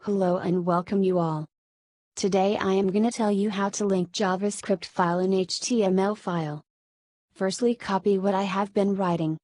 Hello and welcome you all. Today I am gonna tell you how to link JavaScript file in HTML file. Firstly, copy what I have been writing.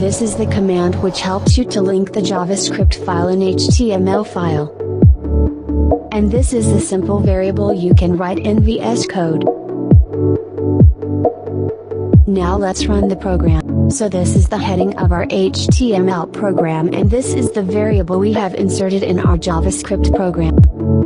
This is the command which helps you to link the JavaScript file in HTML file. And this is the simple variable you can write in VS Code. Now let's run the program. So this is the heading of our HTML program and this is the variable we have inserted in our JavaScript program.